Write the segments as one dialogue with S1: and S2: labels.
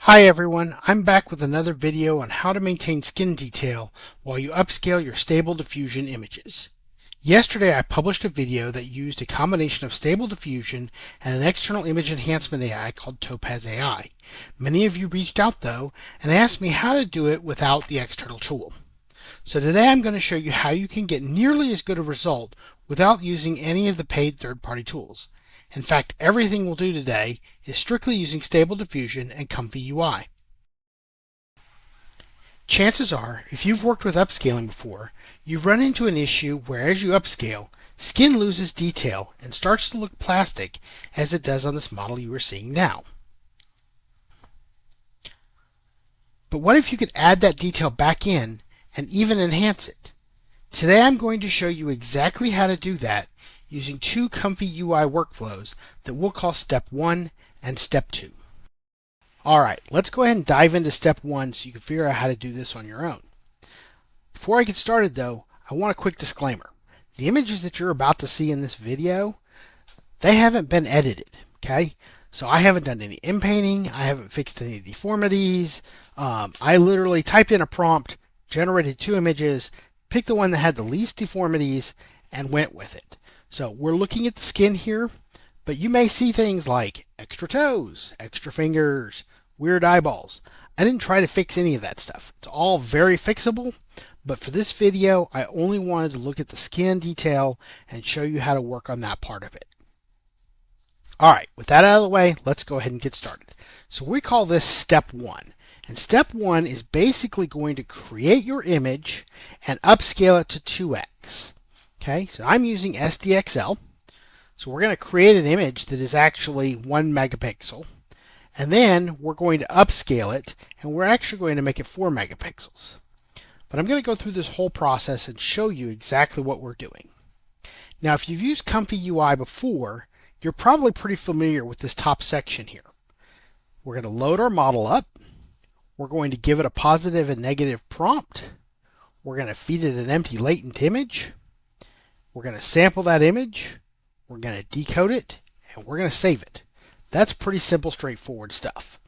S1: Hi everyone, I'm back with another video on how to maintain skin detail while you upscale your Stable Diffusion images. Yesterday I published a video that used a combination of Stable Diffusion and an external image enhancement AI called Topaz AI. Many of you reached out though and asked me how to do it without the external tool. So today I'm going to show you how you can get nearly as good a result without using any of the paid third-party tools. In fact, everything we'll do today is strictly using Stable Diffusion and ComfyUI. Chances are, if you've worked with upscaling before, you've run into an issue where as you upscale, skin loses detail and starts to look plastic as it does on this model you are seeing now. But what if you could add that detail back in and even enhance it? Today I'm going to show you exactly how to do that using two ComfyUI workflows that we'll call Step 1 and Step 2. Alright, let's go ahead and dive into Step 1 so you can figure out how to do this on your own. Before I get started though, I want a quick disclaimer. The images that you're about to see in this video, they haven't been edited, okay? So I haven't done any inpainting, I haven't fixed any deformities. I literally typed in a prompt, generated two images, picked the one that had the least deformities, and went with it. So we're looking at the skin here, but you may see things like extra toes, extra fingers, weird eyeballs. I didn't try to fix any of that stuff. It's all very fixable, but for this video, I only wanted to look at the skin detail and show you how to work on that part of it. All right, with that out of the way, let's go ahead and get started. So we call this Step 1. And Step 1 is basically going to create your image and upscale it to 2x. Okay, so I'm using SDXL. So we're going to create an image that is actually 1 megapixel. And then we're going to upscale it, and we're actually going to make it 4 megapixels. But I'm going to go through this whole process and show you exactly what we're doing. Now, if you've used ComfyUI before, you're probably pretty familiar with this top section here. We're going to load our model up. We're going to give it a positive and negative prompt. We're going to feed it an empty latent image. We're going to sample that image, we're going to decode it, and we're going to save it. That's pretty simple, straightforward stuff.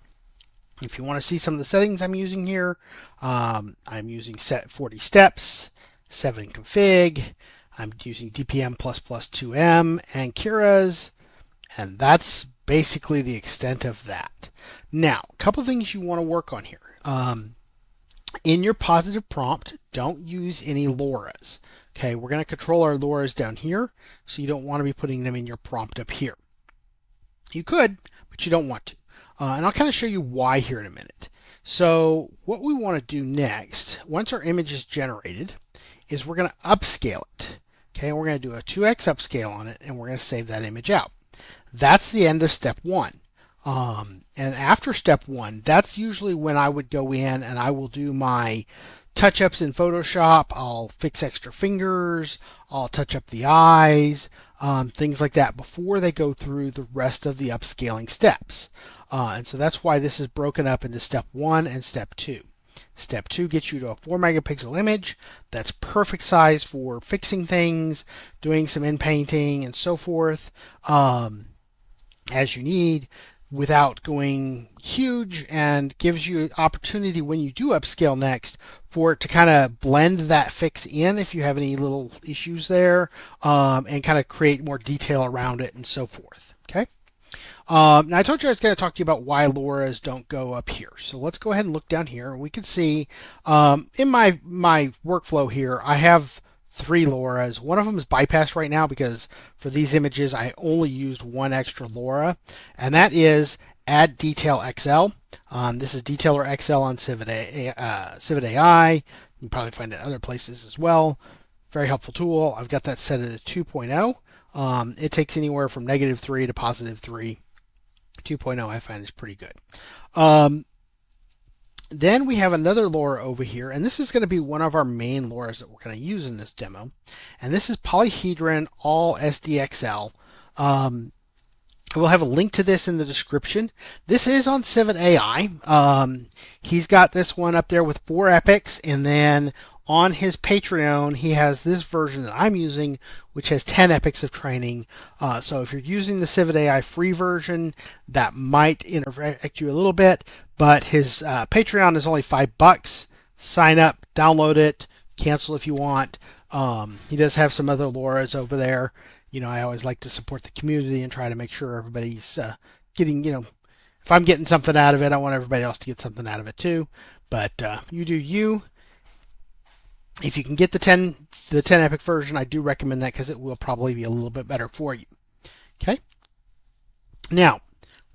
S1: If you want to see some of the settings I'm using here, I'm using set 40 steps, 7 config, I'm using DPM++ 2M and Kira's, and that's basically the extent of that. Now, a couple of things you want to work on here. In your positive prompt, don't use any Loras. Okay, we're going to control our Loras down here, so you don't want to be putting them in your prompt up here. You could, but you don't want to. And I'll kind of show you why here in a minute. So what we want to do next, once our image is generated, is we're going to upscale it. Okay, we're going to do a 2x upscale on it, and we're going to save that image out. That's the end of Step 1. And after Step 1, that's usually when I would go in and I will do my touch-ups in Photoshop. I'll fix extra fingers, I'll touch up the eyes, things like that before they go through the rest of the upscaling steps. And so that's why this is broken up into Step 1 and Step 2. Step 2 gets you to a 4 megapixel image. That's perfect size for fixing things, doing some inpainting and so forth as you need, without going huge, and gives you an opportunity when you do upscale next for it to kind of blend that fix in if you have any little issues there, and kind of create more detail around it and so forth. Okay. Now I told you I was going to talk to you about why Loras don't go up here. So let's go ahead and look down here, and we can see in my workflow here, I have 3 Loras. One of them is bypassed right now because for these images I only used one extra Lora, and that is Add Detail XL. This is Detailer XL on Civet AI. You can probably find it other places as well. Very helpful tool. I've got that set at a 2.0. It takes anywhere from -3 to +3. 2.0 I find is pretty good. Then we have another Lora over here, and this is going to be one of our main Loras that we're going to use in this demo. And this is Polyhedron All SDXL. We'll have a link to this in the description. This is on Civet AI. He's got this one up there with 4 epics, and then on his Patreon, he has this version that I'm using, which has 10 epics of training. So if you're using the Civet AI free version, that might affect you a little bit, but his Patreon is only $5. Sign up, download it, cancel if you want. He does have some other Loras over there. I always like to support the community and try to make sure everybody's getting, if I'm getting something out of it, I want everybody else to get something out of it too. But you do you. If you can get the 10 epic version, I do recommend that because it will probably be a little bit better for you. Okay. Now,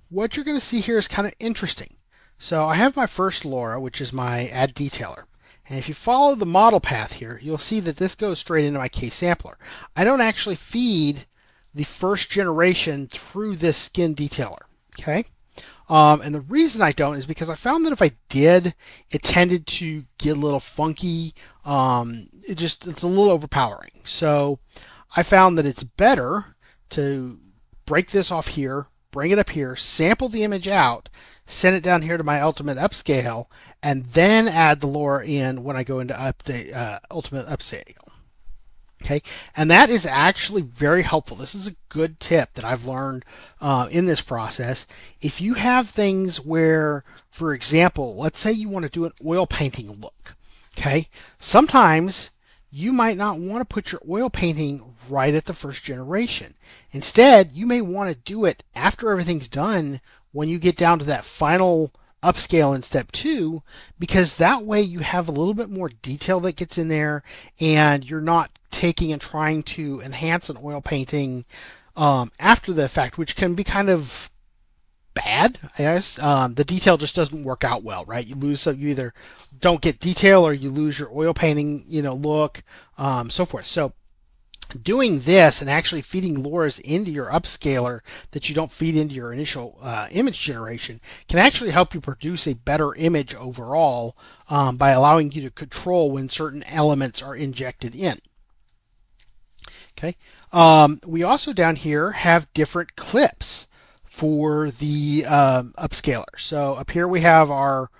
S1: what you're going to see here is kind of interesting. So I have my first Lora, which is my add detailer. And if you follow the model path here, you'll see that this goes straight into my case sampler. I don't actually feed the first generation through this skin detailer. Okay. And the reason I don't is because I found that if I did, it tended to get a little funky. It's a little overpowering. So I found that it's better to break this off here, bring it up here, sample the image out, send it down here to my ultimate upscale, and then add the Lora in when I go into ultimate upscale. Okay, and that is actually very helpful. This is a good tip that I've learned in this process. If you have things where, for example, let's say you want to do an oil painting look, okay, sometimes you might not want to put your oil painting right at the first generation. Instead, you may want to do it after everything's done when you get down to that final upscale in step 2, because that way you have a little bit more detail that gets in there and you're not taking and trying to enhance an oil painting after the fact, which can be kind of bad, I guess. The detail just doesn't work out well, right? You either don't get detail or you lose your oil painting, look, so forth. So doing this and actually feeding Loras into your upscaler that you don't feed into your initial image generation can actually help you produce a better image overall by allowing you to control when certain elements are injected in. Okay. We also down here have different clips for the upscaler. So up here we have our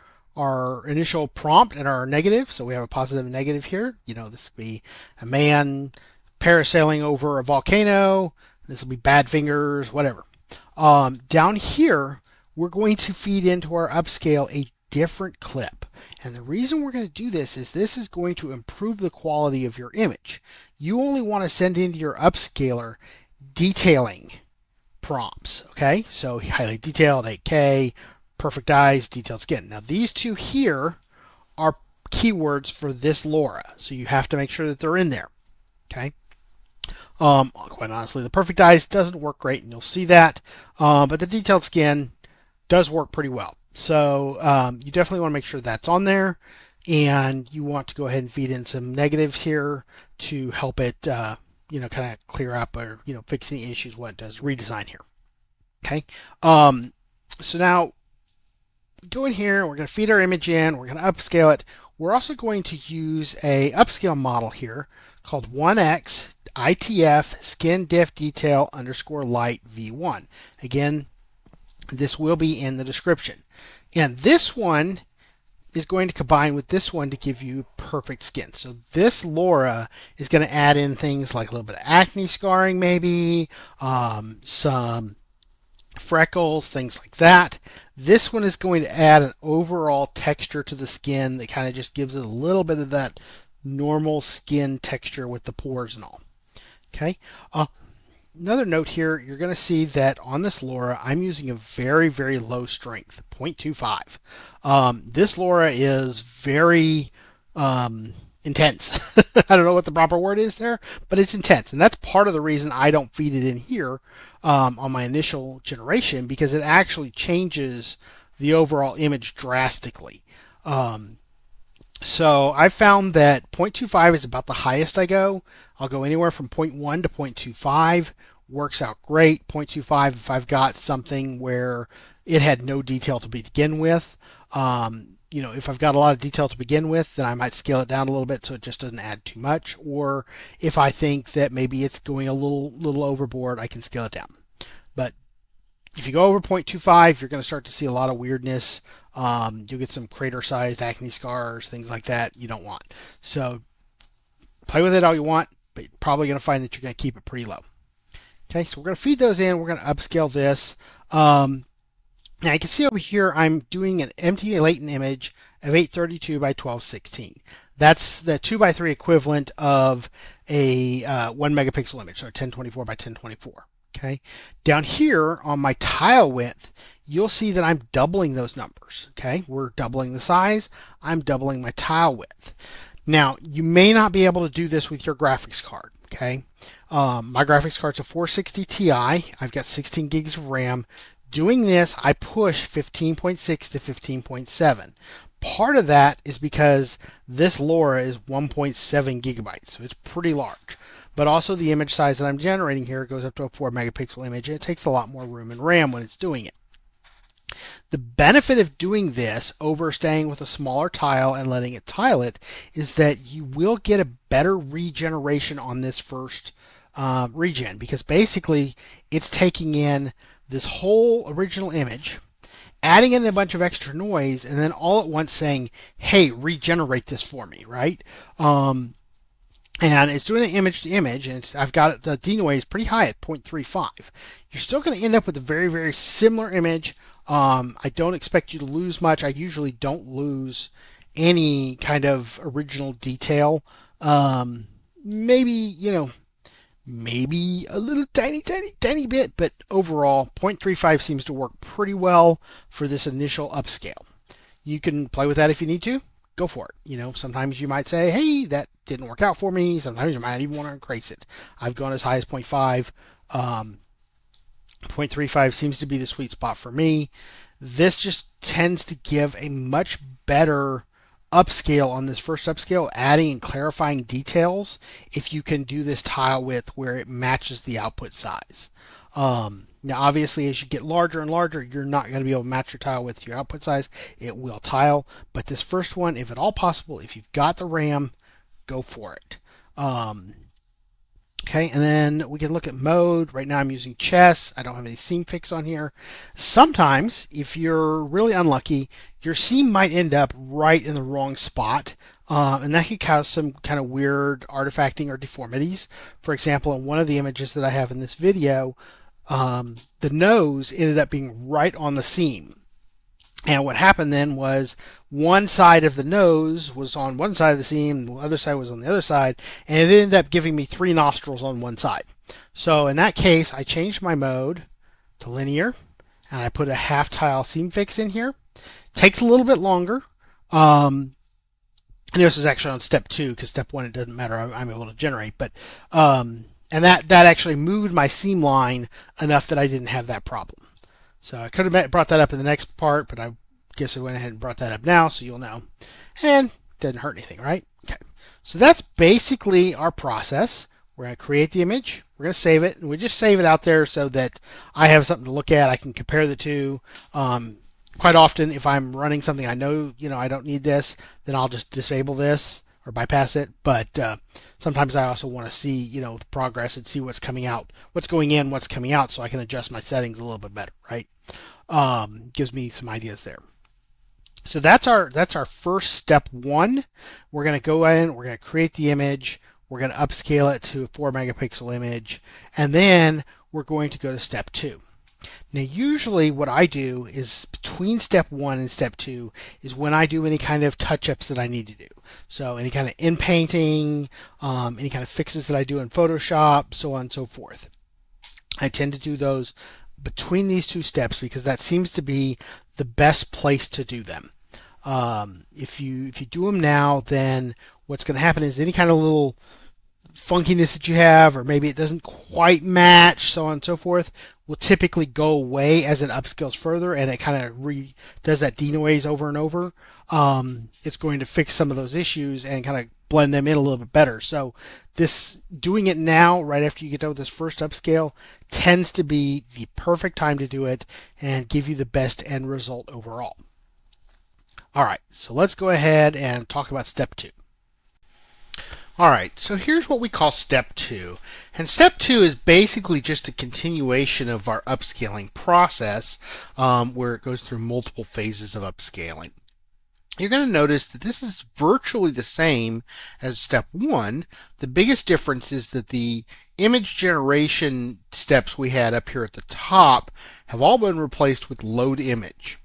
S1: initial prompt and our negative. So we have a positive and negative here. This would be a man parasailing over a volcano. This will be bad fingers, whatever. Down here, we're going to feed into our upscale a different clip. And the reason we're going to do this is going to improve the quality of your image. You only want to send into your upscaler detailing prompts, okay? So highly detailed, 8K, perfect eyes, detailed skin. Now these two here are keywords for this Lora, so you have to make sure that they're in there, okay? Quite honestly, the perfect eyes doesn't work great, and you'll see that, but the detailed skin does work pretty well. So you definitely want to make sure that's on there, and you want to go ahead and feed in some negatives here to help it, kind of clear up or, fix any issues what it does redesign here. Okay. So now go in here, we're going to feed our image in, we're going to upscale it. We're also going to use a upscale model here called 1x ITF skin diff detail underscore light v1. Again, this will be in the description. And this one is going to combine with this one to give you perfect skin. So this Lora is going to add in things like a little bit of acne scarring maybe, some freckles, things like that. This one is going to add an overall texture to the skin that kind of just gives it a little bit of that normal skin texture with the pores and all. Okay. Another note here, you're going to see that on this Lora, I'm using a very, very low strength, 0.25. This Lora is very intense. I don't know what the proper word is there, but it's intense. And that's part of the reason I don't feed it in here on my initial generation, because it actually changes the overall image drastically. So I found that 0.25 is about the highest I go. I'll go anywhere from 0.1 to 0.25. Works out great. 0.25 if I've got something where it had no detail to begin with. If I've got a lot of detail to begin with, then I might scale it down a little bit so it just doesn't add too much. Or if I think that maybe it's going a little overboard, I can scale it down. But if you go over 0.25, you're going to start to see a lot of weirdness. You'll get some crater-sized acne scars, things like that you don't want. So Play with it all you want, but you're probably going to find that you're going to keep it pretty low. Okay, so we're going to feed those in. We're going to upscale this. Now you can see over here I'm doing an empty latent image of 832 by 1216. That's the 2x3 equivalent of a 1 megapixel image, so 1024 by 1024. Okay. Down here on my tile width, you'll see that I'm doubling those numbers. Okay. We're doubling the size. I'm doubling my tile width. Now, you may not be able to do this with your graphics card. Okay. My graphics card's a 460 Ti. I've got 16 gigs of RAM. Doing this, I push 15.6 to 15.7. Part of that is because this Lora is 1.7 gigabytes, so it's pretty large. But also the image size that I'm generating here goes up to a 4 megapixel image, and it takes a lot more room and RAM when it's doing it. The benefit of doing this over staying with a smaller tile and letting it tile it is that you will get a better regeneration on this first regen, because basically it's taking in this whole original image, adding in a bunch of extra noise, and then all at once saying, hey, regenerate this for me, right? And it's doing an image to image, and I've got the denoise pretty high at 0.35. You're still going to end up with a very, very similar image. I don't expect you to lose much. I usually don't lose any kind of original detail. Maybe a little tiny bit, but overall 0.35 seems to work pretty well for this initial upscale. You can play with that if you need to. Go for it. Sometimes you might say, hey, that didn't work out for me. Sometimes you might even want to increase it. I've gone as high as 0.5. 0.35 seems to be the sweet spot for me. This just tends to give a much better upscale on this first upscale, adding and clarifying details if you can do this tile width where it matches the output size. Now, obviously, as you get larger and larger, you're not going to be able to match your tile width to your output size. It will tile, but this first one, if at all possible, if you've got the RAM, go for it. Okay, and then we can look at mode. Right now I'm using chess. I don't have any seam fix on here. Sometimes, if you're really unlucky, your seam might end up right in the wrong spot, and that could cause some kind of weird artifacting or deformities. For example, in one of the images that I have in this video, the nose ended up being right on the seam. And what happened then was one side of the nose was on one side of the seam, the other side was on the other side, and it ended up giving me 3 nostrils on one side. So in that case, I changed my mode to linear, and I put a half tile seam fix in here. Takes a little bit longer. And this is actually on step 2, because step 1 it doesn't matter. I'm able to generate, but and that actually moved my seam line enough that I didn't have that problem. So I could have brought that up in the next part, but I guess I went ahead and brought that up now, so you'll know. And didn't hurt anything, right? Okay. So that's basically our process. We're going to create the image. We're going to save it, and we just save it out there so that I have something to look at. I can compare the two. Quite often, if I'm running something I know, I don't need this, then I'll just disable this or bypass it. But sometimes I also want to see, the progress and see what's coming out, what's going in, what's coming out, so I can adjust my settings a little bit better, right? Gives me some ideas there. So that's our first step 1. We're going to go in, we're going to create the image, we're going to upscale it to a 4 megapixel image, and then we're going to go to step 2. Now, usually what I do is between step 1 and step 2 is when I do any kind of touch-ups that I need to do. So any kind of in-painting, any kind of fixes that I do in Photoshop, so on and so forth. I tend to do those between these 2 steps because that seems to be the best place to do them. If you do them now, then what's going to happen is any kind of little funkiness that you have, or maybe it doesn't quite match, so on and so forth, will typically go away as it upscales further, and it kind of does that denoise over and over. It's going to fix some of those issues and kind of blend them in a little bit better. So this doing it now, right after you get done with this first upscale, tends to be the perfect time to do it and give you the best end result overall. All right, so let's go ahead and talk about step 2. All right, so here's what we call step 2. And step 2 is basically just a continuation of our upscaling process, where it goes through multiple phases of upscaling. you're going to notice that this is virtually the same as step 1. The biggest difference is that the image generation steps we had up here at the top have all been replaced with load image.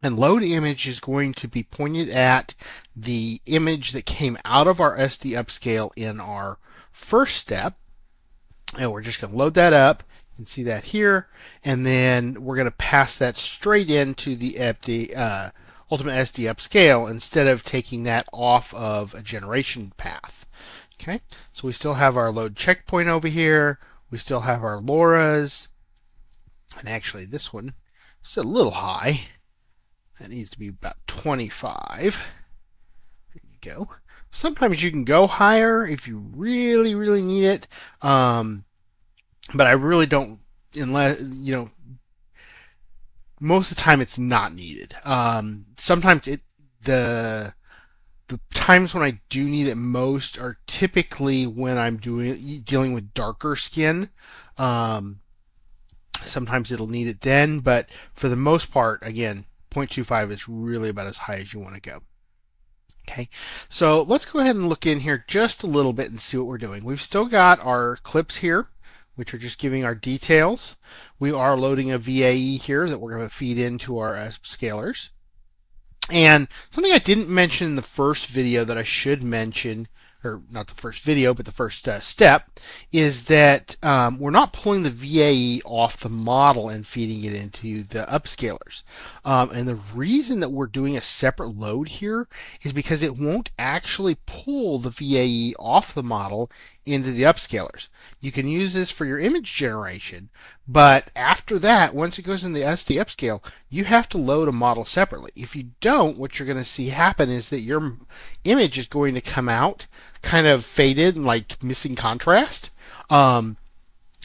S1: And load image is going to be pointed at the image that came out of our SD upscale in our first step. And we're just going to load that up. You can see that here. And then we're going to pass that straight into the Ultimate SD upscale instead of taking that off of a generation path. Okay, so we still have our load checkpoint over here. We still have our Loras. And actually, this one is a little high. That needs to be about 25. There you go. Sometimes you can go higher if you really, really need it. But I really don't, unless, most of the time it's not needed. Sometimes the times when I do need it most are typically when I'm dealing with darker skin. Sometimes it'll need it then, but for the most part, again, 0.25 is really about as high as you want to go. Okay, so let's go ahead and look in here just a little bit and see what we're doing. We've still got our clips here, which are just giving our details. We are loading a VAE here that we're going to feed into our upscalers. And something I didn't mention in the first video that I should mention, or not the first video, but the first step, is that we're not pulling the VAE off the model and feeding it into the upscalers. And the reason that we're doing a separate load here is because it won't actually pull the VAE off the model into the upscalers. You can use this for your image generation, but after that, once it goes in the SD upscale, you have to load a model separately. If you don't, what you're going to see happen is that your image is going to come out kind of faded and like missing contrast. And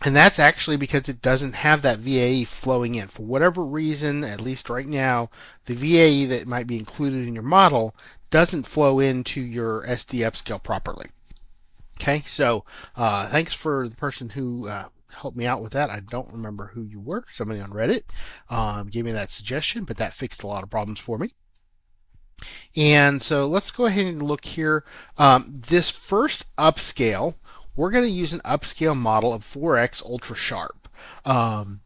S1: that's actually because it doesn't have that VAE flowing in. For whatever reason, at least right now, the VAE that might be included in your model doesn't flow into your SD upscale properly. Okay, so thanks for the person who helped me out with that. I don't remember who you were. Somebody on Reddit gave me that suggestion, but that fixed a lot of problems for me. And so let's go ahead and look here. This first upscale, we're going to use an upscale model of 4x ultra sharp. And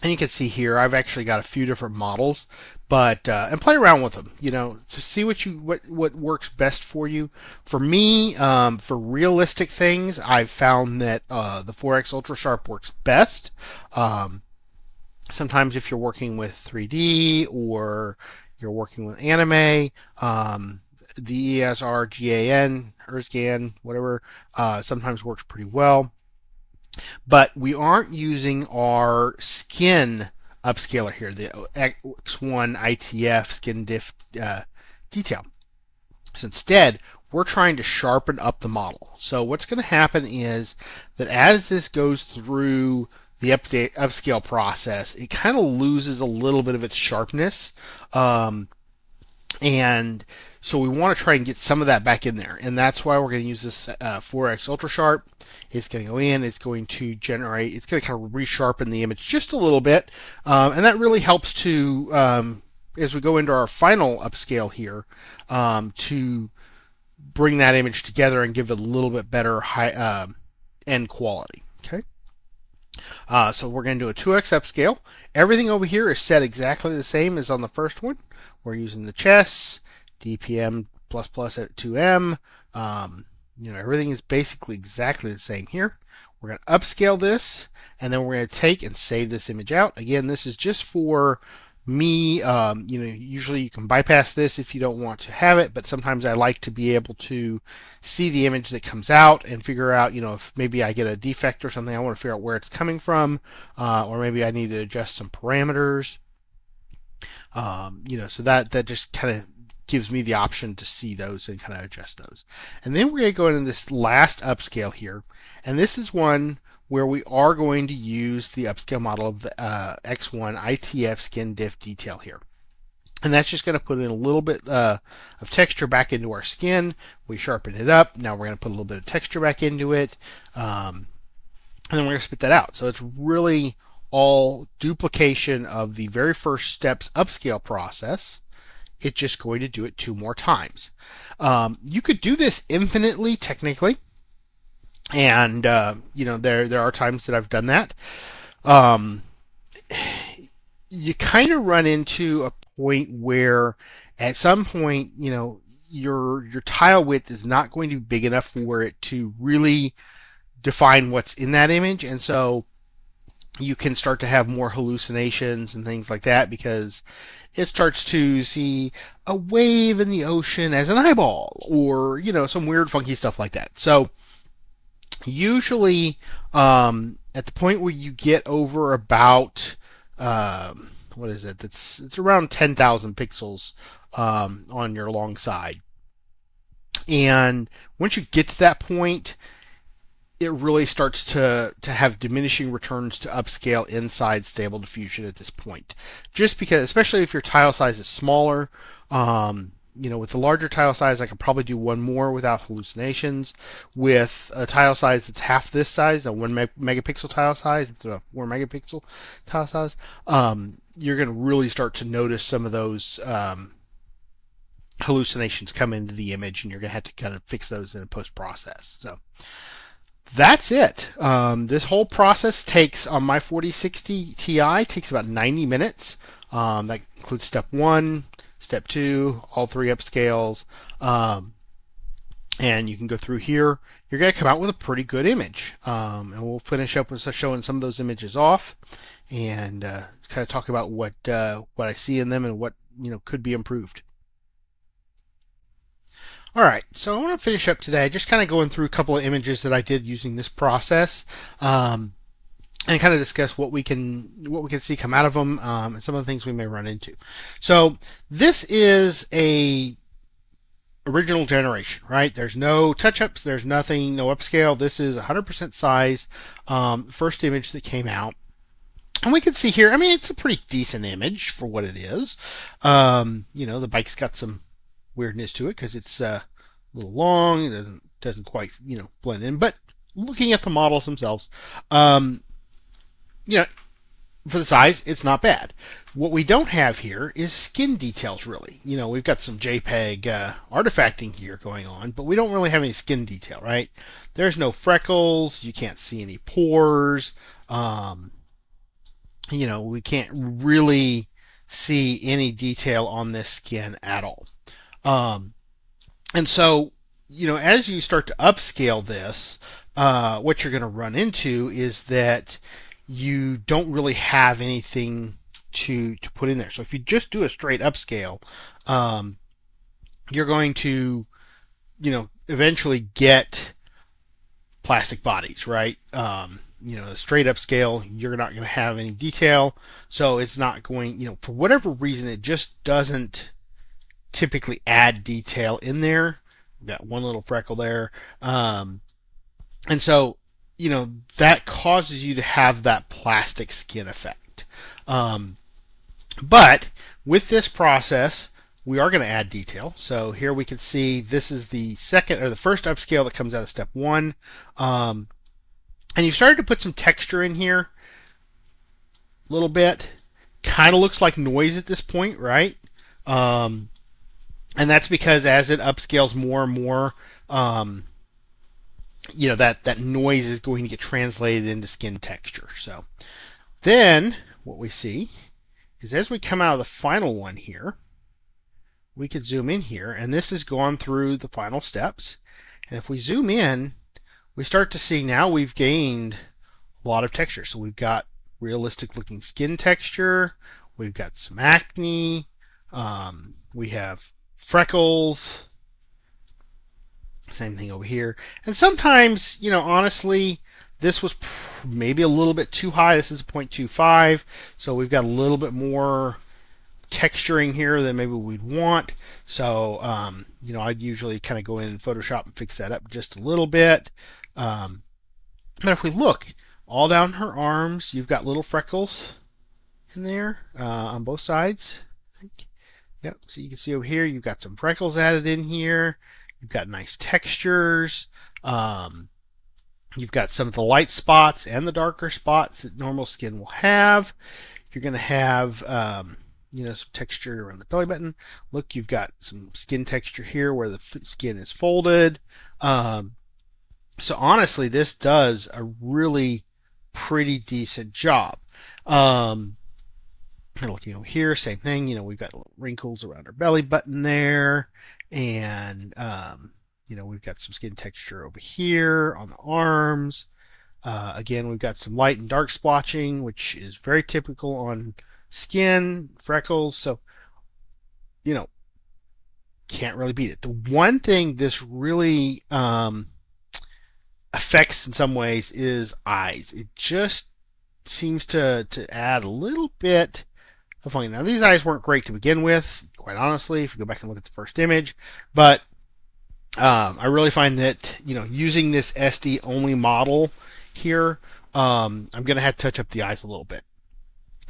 S1: you can see here, I've actually got a few different models, but and play around with them, to see what works best for you. For me, for realistic things, I've found that the 4x ultra sharp works best. Sometimes if you're working with 3D or you're working with anime, the ESR, GAN, ERSGAN, whatever, sometimes works pretty well. But we aren't using our skin upscaler here, the X1 ITF skin diff detail. So instead, we're trying to sharpen up the model. So what's going to happen is that as this goes through the upscale process, it kind of loses a little bit of its sharpness. And so we want to try and get some of that back in there. And that's why we're going to use this 4x ultra sharp. It's going to go in, it's going to generate, it's going to kind of resharpen the image just a little bit. And that really helps to, as we go into our final upscale here, to bring that image together and give it a little bit better high end quality. Okay. So we're going to do a 2x upscale. Everything over here is set exactly the same as on the first one. We're using the chess, DPM++ at 2M. Everything is basically exactly the same here. We're going to upscale this, and then we're going to take and save this image out. Again, this is just for me. Usually you can bypass this if you don't want to have it, but sometimes I like to be able to see the image that comes out and figure out, if maybe I get a defect or something, I want to figure out where it's coming from, or maybe I need to adjust some parameters. So that just kind of gives me the option to see those and kind of adjust those. And then we're going to go into this last upscale here, and this is one where we are going to use the upscale model of the X1 ITF skin diff detail here. And that's just going to put in a little bit of texture back into our skin. We sharpen it up. Now we're going to put a little bit of texture back into it, and then we're going to spit that out. So it's really all duplication of the very first steps upscale process it's just going to do it 2 more times. You could do this infinitely, technically, and there are times that I've done that. Um, you kind of run into a point where, at some point, your tile width is not going to be big enough for it to really define what's in that image, and so you can start to have more hallucinations and things like that because it starts to see a wave in the ocean as an eyeball, or some weird funky stuff like that. So usually at the point where you get over about what is it? It's around 10,000 pixels on your long side, and once you get to that point, it really starts to have diminishing returns to upscale inside Stable Diffusion at this point. Just because, especially if your tile size is smaller, with a larger tile size, I could probably do one more without hallucinations. With a tile size that's half this size, a 1 megapixel tile size, instead of a 4 megapixel tile size, you're going to really start to notice some of those hallucinations come into the image, and you're going to have to kind of fix those in a post-process. So that's it. This whole process takes, on my 4060 Ti, takes about 90 minutes. That includes step 1, step 2, all 3 upscales. And you can go through here. You're going to come out with a pretty good image. And we'll finish up with showing some of those images off and kind of talk about what I see in them and what could be improved. All right, so I want to finish up today just kind of going through a couple of images that I did using this process, and kind of discuss what we can see come out of them, and some of the things we may run into. So this is a original generation, right? There's no touch-ups, there's nothing, no upscale. This is 100% size, first image that came out. And we can see here, I mean, it's a pretty decent image for what it is. The bike's got some weirdness to it because it's a little long. It doesn't quite blend in. But looking at the models themselves, for the size, it's not bad. What we don't have here is skin details, really. We've got some JPEG artifacting here going on, but we don't really have any skin detail, right? There's no freckles. You can't see any pores. We can't really see any detail on this skin at all. And so, as you start to upscale this, what you're going to run into is that you don't really have anything to put in there. So if you just do a straight upscale, you're going to, eventually get plastic bodies, right? A straight upscale, you're not going to have any detail. So it's not going, for whatever reason, it just doesn't typically add detail in there. We've got one little freckle there. And so, that causes you to have that plastic skin effect. But with this process, we are going to add detail. So here we can see this is the first upscale that comes out of step 1. And you've started to put some texture in here a little bit. Kind of looks like noise at this point, right? And that's because as it upscales more and more, that noise is going to get translated into skin texture. So then what we see is as we come out of the final one here, we could zoom in here, and this has gone through the final steps. And if we zoom in, we start to see now we've gained a lot of texture. So we've got realistic looking skin texture, we've got some acne, we have freckles, same thing over here. And sometimes, honestly, this was maybe a little bit too high. This is 0.25, so we've got a little bit more texturing here than maybe we'd want. So, I'd usually kind of go in Photoshop and fix that up just a little bit. But if we look all down her arms, you've got little freckles in there on both sides, I think. Yep, so you can see over here, you've got some freckles added in here. You've got nice textures. You've got some of the light spots and the darker spots that normal skin will have. You're going to have, some texture around the belly button. Look, you've got some skin texture here where the skin is folded. So honestly, this does a really pretty decent job. And looking over here, same thing. We've got little wrinkles around our belly button there, and we've got some skin texture over here on the arms. Again, we've got some light and dark splotching, which is very typical on skin, freckles. So, can't really beat it. The one thing this really affects in some ways is eyes. It just seems to add a little bit of funny. Now, these eyes weren't great to begin with, quite honestly, if you go back and look at the first image, but I really find that, using this SD only model here, I'm going to have to touch up the eyes a little bit.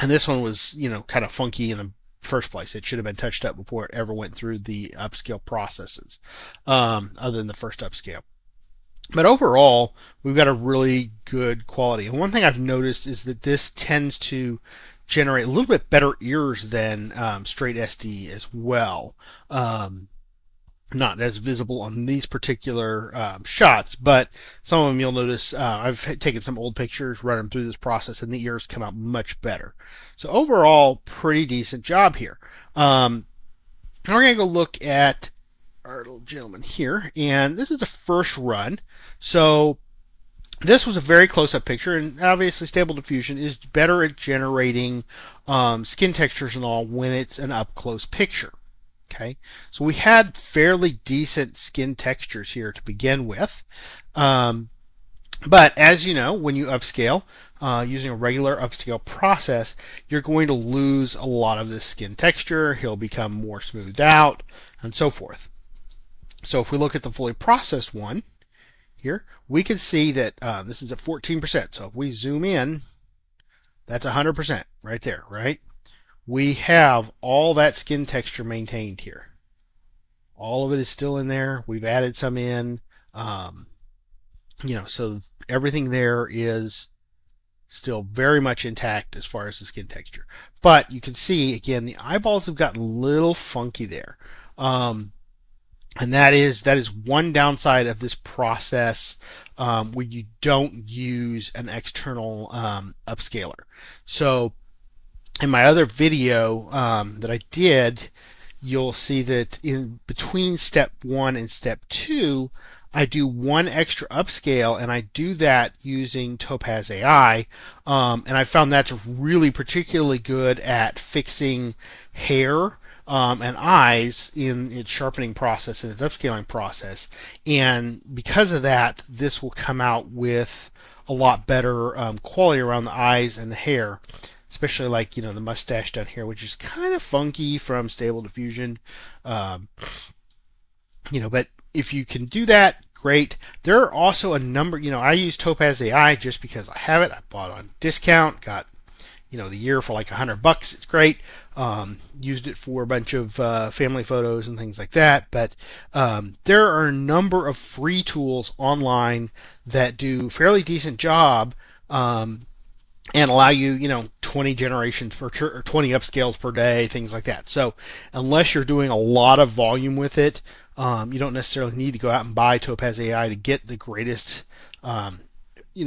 S1: And this one was, kind of funky in the first place. It should have been touched up before it ever went through the upscale processes, other than the first upscale. But overall, we've got a really good quality. And one thing I've noticed is that this tends to generate a little bit better ears than straight SD as well. Not as visible on these particular shots, but some of them you'll notice I've taken some old pictures, run them through this process, and the ears come out much better. So overall, pretty decent job here. Now we're going to go look at our little gentleman here, and this is a first run. So this was a very close-up picture, and obviously Stable Diffusion is better at generating skin textures and all when it's an up-close picture. Okay, so we had fairly decent skin textures here to begin with, but as you know, when you upscale using a regular upscale process, you're going to lose a lot of this skin texture. He'll become more smoothed out and so forth. So if we look at the fully processed one here, we can see that this is at 14%. So if we zoom in, that's 100% right there, right? We have all that skin texture maintained here. All of it is still in there. We've added some in, so everything there is still very much intact as far as the skin texture. But you can see, again, the eyeballs have gotten a little funky there. And that is one downside of this process when you don't use an external upscaler. So in my other video that I did, you'll see that in between step 1 and step 2, I do one extra upscale, and I do that using Topaz AI, and I found that's really particularly good at fixing hair and eyes in its sharpening process and its upscaling process. And because of that, this will come out with a lot better quality around the eyes and the hair, especially like, the mustache down here, which is kind of funky from Stable Diffusion. But if you can do that, great. There are also a number, I use Topaz AI just because I have it. I bought it on discount, got the year for like $100. It's great. Used it for a bunch of family photos and things like that. But there are a number of free tools online that do a fairly decent job and allow you, 20 generations per or 20 upscales per day, things like that. So unless you're doing a lot of volume with it, you don't necessarily need to go out and buy Topaz AI to get the greatest,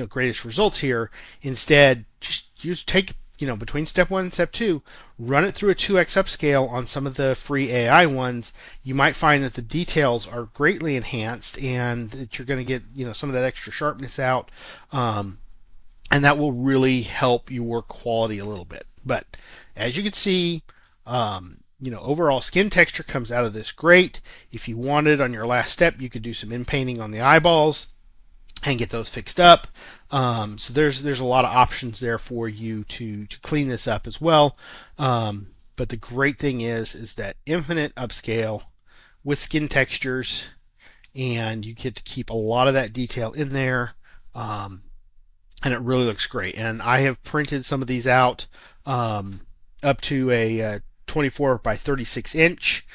S1: greatest results here. Instead, just take between step 1 and step 2, run it through a 2x upscale on some of the free AI ones. You might find that the details are greatly enhanced and that you're going to get, some of that extra sharpness out. And that will really help your quality a little bit. But as you can see, overall skin texture comes out of this great. If you wanted on your last step, you could do some in-painting on the eyeballs and get those fixed up. So there's a lot of options there for you to clean this up as well. But the great thing is that infinite upscale with skin textures, and you get to keep a lot of that detail in there. And it really looks great. And I have printed some of these out up to a 24 by 36 inch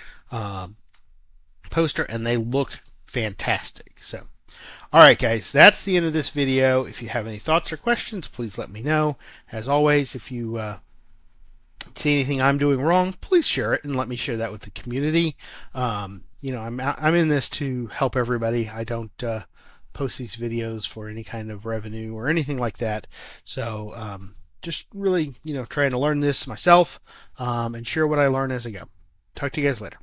S1: poster, and they look fantastic. So, all right, guys, that's the end of this video. If you have any thoughts or questions, please let me know. As always, if you See anything I'm doing wrong, please share it and let me share that with the community. I'm in this to help everybody. I don't post these videos for any kind of revenue or anything like that. So just really, trying to learn this myself and share what I learn as I go. Talk to you guys later.